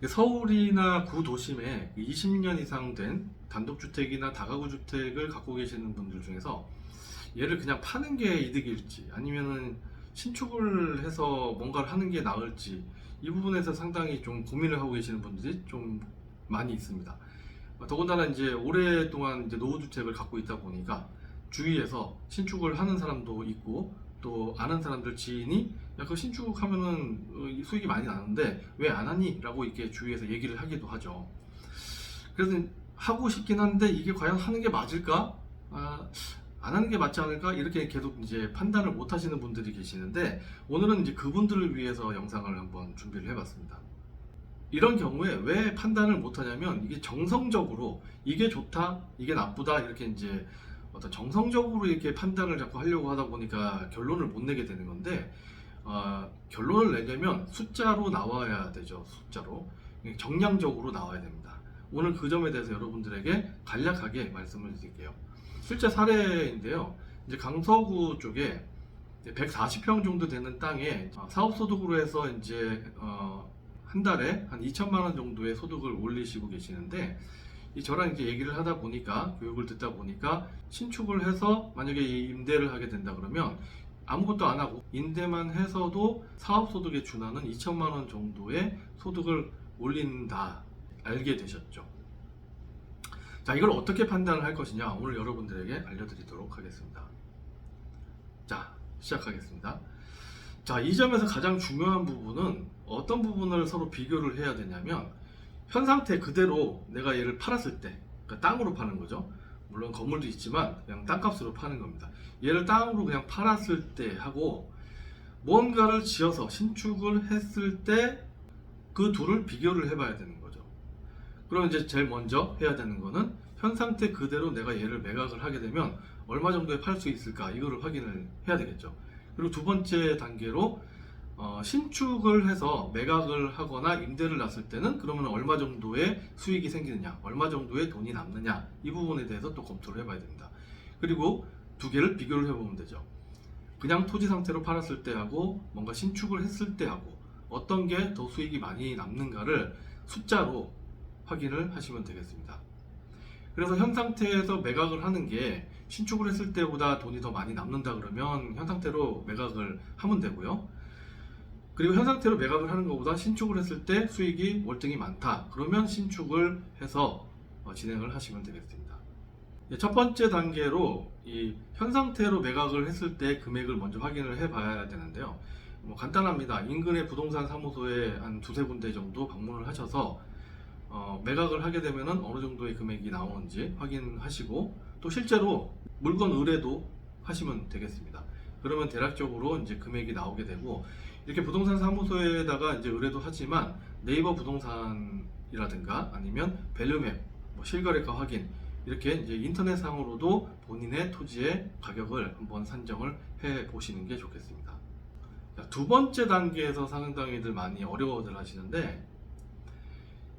서울이나 구도심에 20년 이상 된 단독주택이나 다가구주택을 갖고 계시는 분들 중에서 얘를 그냥 파는 게 이득일지 아니면은 신축을 해서 뭔가를 하는 게 나을지 이 부분에서 상당히 좀 고민을 하고 계시는 분들이 좀 많이 있습니다. 더군다나 이제 오랫동안 이제 노후주택을 갖고 있다 보니까 주위에서 신축을 하는 사람도 있고 또 아는 사람들 지인이 야, 그 신축하면은 수익이 많이 나는데 왜 안 하니? 라고 이렇게 주위에서 얘기를 하기도 하죠. 그래서 하고 싶긴 한데 이게 과연 하는 게 맞을까? 안 하는 게 맞지 않을까? 이렇게 계속 이제 판단을 못 하시는 분들이 계시는데 오늘은 이제 그분들을 위해서 영상을 한번 준비를 해봤습니다. 이런 경우에 왜 판단을 못 하냐면 이게 정성적으로 이게 좋다, 이게 나쁘다 이렇게 이제 어떤 정성적으로 이렇게 판단을 자꾸 하려고 하다 보니까 결론을 못 내게 되는 건데 결론을 내려면 숫자로 나와야 되죠. 숫자로 정량적으로 나와야 됩니다. 오늘 그 점에 대해서 여러분들에게 간략하게 말씀을 드릴게요. 실제 사례인데요. 이제 강서구 쪽에 140평 정도 되는 땅에 사업소득으로 해서 이제 한 달에 한 2천만 원 정도의 소득을 올리시고 계시는데 저랑 이제 얘기를 하다 보니까 교육을 듣다 보니까 신축을 해서 만약에 임대를 하게 된다 그러면 아무것도 안 하고 임대만 해서도 사업소득에 준하는 2천만 원 정도의 소득을 올린다 알게 되셨죠. 자, 이걸 어떻게 판단을 할 것이냐 오늘 여러분들에게 알려드리도록 하겠습니다. 자, 시작하겠습니다. 자, 이 점에서 가장 중요한 부분은 어떤 부분을 서로 비교를 해야 되냐면 현 상태 그대로 내가 얘를 팔았을 때, 그러니까 땅으로 파는 거죠. 물론 건물도 있지만 그냥 땅값으로 파는 겁니다. 얘를 땅으로 그냥 팔았을 때 하고 뭔가를 지어서 신축을 했을 때 그 둘을 비교를 해봐야 되는 거죠. 그럼 이제 제일 먼저 해야 되는 거는 현 상태 그대로 내가 얘를 매각을 하게 되면 얼마 정도에 팔 수 있을까 이거를 확인을 해야 되겠죠. 그리고 두 번째 단계로 신축을 해서 매각을 하거나 임대를 놨을 때는 그러면 얼마 정도의 수익이 생기느냐, 얼마 정도의 돈이 남느냐 이 부분에 대해서 또 검토를 해봐야 됩니다. 그리고 두 개를 비교를 해보면 되죠. 그냥 토지 상태로 팔았을 때하고 뭔가 신축을 했을 때하고 어떤 게 더 수익이 많이 남는가를 숫자로 확인을 하시면 되겠습니다. 그래서 현 상태에서 매각을 하는 게 신축을 했을 때보다 돈이 더 많이 남는다 그러면 현 상태로 매각을 하면 되고요. 그리고 현 상태로 매각을 하는 것보다 신축을 했을 때 수익이 월등히 많다 그러면 신축을 해서 진행을 하시면 되겠습니다. 첫 번째 단계로 이 현 상태로 매각을 했을 때 금액을 먼저 확인을 해 봐야 되는데요. 간단합니다. 인근의 부동산 사무소에 한 두세 군데 정도 방문을 하셔서 매각을 하게 되면 어느 정도의 금액이 나오는지 확인하시고 또 실제로 물건 의뢰도 하시면 되겠습니다. 그러면 대략적으로 이제 금액이 나오게 되고 이렇게 부동산 사무소에다가 이제 의뢰도 하지만 네이버 부동산이라든가 아니면 밸류맵, 실거래가 확인 이렇게 이제 인터넷상으로도 본인의 토지의 가격을 한번 산정을 해 보시는 게 좋겠습니다. 자, 두 번째 단계에서 상당히들 많이 어려워들 하시는데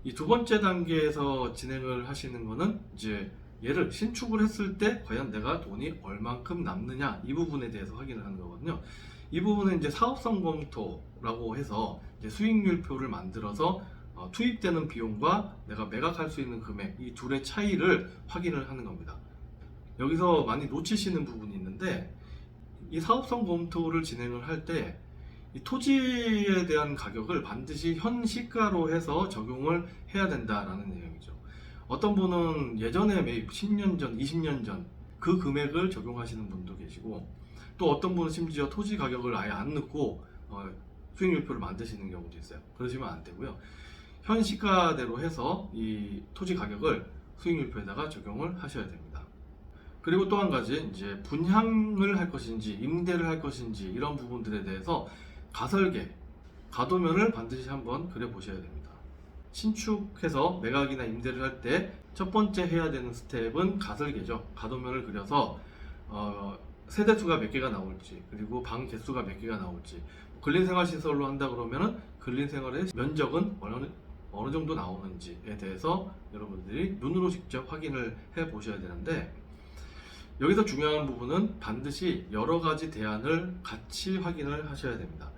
이 두 번째 단계에서 진행을 하시는 거는 이제 얘를 신축을 했을 때 과연 내가 돈이 얼만큼 남느냐 이 부분에 대해서 확인을 하는 거거든요. 이 부분은 이제 사업성 검토라고 해서 이제 수익률표를 만들어서 투입되는 비용과 내가 매각할 수 있는 금액 이 둘의 차이를 확인을 하는 겁니다. 여기서 많이 놓치시는 부분이 있는데 이 사업성 검토를 진행을 할 때 이 토지에 대한 가격을 반드시 현 시가로 해서 적용을 해야 된다라는 내용이죠. 어떤 분은 예전에 매입 10년 전, 20년 전 그 금액을 적용하시는 분도 계시고 또 어떤 분은 심지어 토지 가격을 아예 안 넣고 수익률표를 만드시는 경우도 있어요. 그러시면 안 되고요. 현 시가대로 해서 이 토지 가격을 수익률표에다가 적용을 하셔야 됩니다. 그리고 또 한 가지 이제 분양을 할 것인지 임대를 할 것인지 이런 부분들에 대해서 가설계, 가도면을 반드시 한번 그려보셔야 됩니다. 신축해서 매각이나 임대를 할 때 첫 번째 해야 되는 스텝은 가설계죠. 가도면을 그려서 세대수가 몇 개가 나올지 그리고 방 개수가 몇 개가 나올지 근린생활시설로 한다 그러면은 근린생활의 면적은 어느 정도 나오는지에 대해서 여러분들이 눈으로 직접 확인을 해 보셔야 되는데 여기서 중요한 부분은 반드시 여러 가지 대안을 같이 확인을 하셔야 됩니다.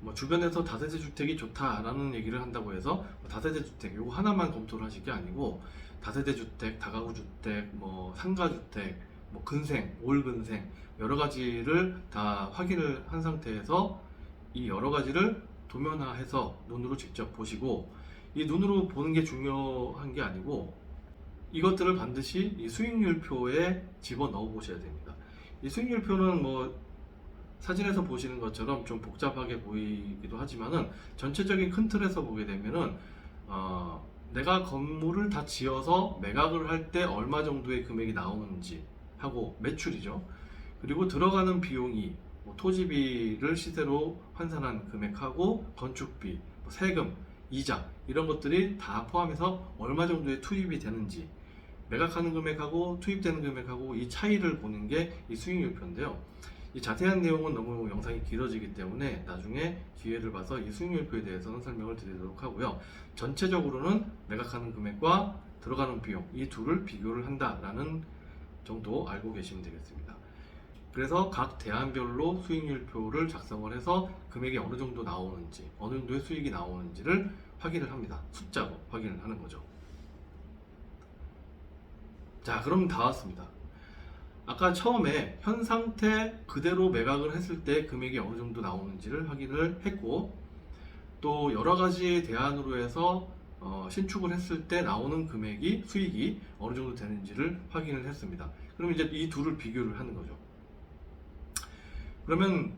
뭐 주변에서 다세대 주택이 좋다라는 얘기를 한다고 해서 다세대 주택 요거 하나만 검토를 하실 게 아니고 다세대 주택, 다가구 주택, 뭐 상가 주택, 뭐 근생, 올근생 여러 가지를 다 확인을 한 상태에서 이 여러 가지를 도면화해서 눈으로 직접 보시고, 이 눈으로 보는 게 중요한 게 아니고 이것들을 반드시 이 수익률표에 집어넣어 보셔야 됩니다. 이 수익률표는 뭐 사진에서 보시는 것처럼 좀 복잡하게 보이기도 하지만은 전체적인 큰 틀에서 보게 되면은 내가 건물을 다 지어서 매각을 할 때 얼마 정도의 금액이 나오는지 하고 매출이죠. 그리고 들어가는 비용이 뭐 토지비를 시세로 환산한 금액하고 건축비, 뭐 세금, 이자 이런 것들이 다 포함해서 얼마 정도의 투입이 되는지, 매각하는 금액하고 투입되는 금액하고 이 차이를 보는 게 이 수익률표인데요. 이 자세한 내용은 너무 영상이 길어지기 때문에 나중에 기회를 봐서 이 수익률표에 대해서는 설명을 드리도록 하고요. 전체적으로는 매각하는 금액과 들어가는 비용 이 둘을 비교를 한다라는 정도 알고 계시면 되겠습니다. 그래서 각 대안별로 수익률표를 작성을 해서 금액이 어느 정도 나오는지, 어느 정도의 수익이 나오는지를 확인을 합니다. 숫자로 확인을 하는 거죠. 자, 그럼 다 왔습니다. 아까 처음에 현 상태 그대로 매각을 했을 때 금액이 어느 정도 나오는지를 확인을 했고, 또 여러 가지 대안으로 해서 신축을 했을 때 나오는 금액이, 수익이 어느 정도 되는지를 확인을 했습니다. 그럼 이제 이 둘을 비교를 하는 거죠. 그러면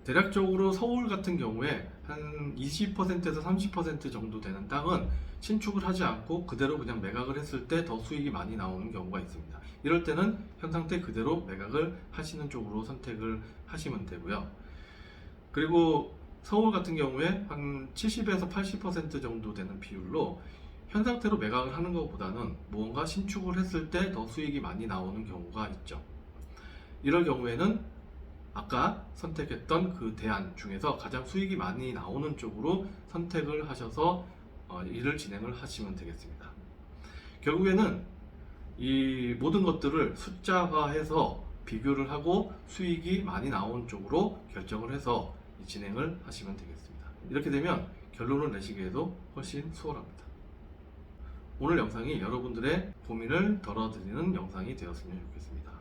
대략적으로 서울 같은 경우에 한 20%에서 30% 정도 되는 땅은 신축을 하지 않고 그대로 그냥 매각을 했을 때 더 수익이 많이 나오는 경우가 있습니다. 이럴 때는 현 상태 그대로 매각을 하시는 쪽으로 선택을 하시면 되고요. 그리고 서울 같은 경우에 한 70에서 80% 정도 되는 비율로 현 상태로 매각을 하는 것보다는 무언가 신축을 했을 때 더 수익이 많이 나오는 경우가 있죠. 이럴 경우에는 아까 선택했던 그 대안 중에서 가장 수익이 많이 나오는 쪽으로 선택을 하셔서 일을 진행을 하시면 되겠습니다. 결국에는 이 모든 것들을 숫자화해서 비교를 하고 수익이 많이 나온 쪽으로 결정을 해서 진행을 하시면 되겠습니다. 이렇게 되면 결론을 내시기에도 훨씬 수월합니다. 오늘 영상이 여러분들의 고민을 덜어드리는 영상이 되었으면 좋겠습니다.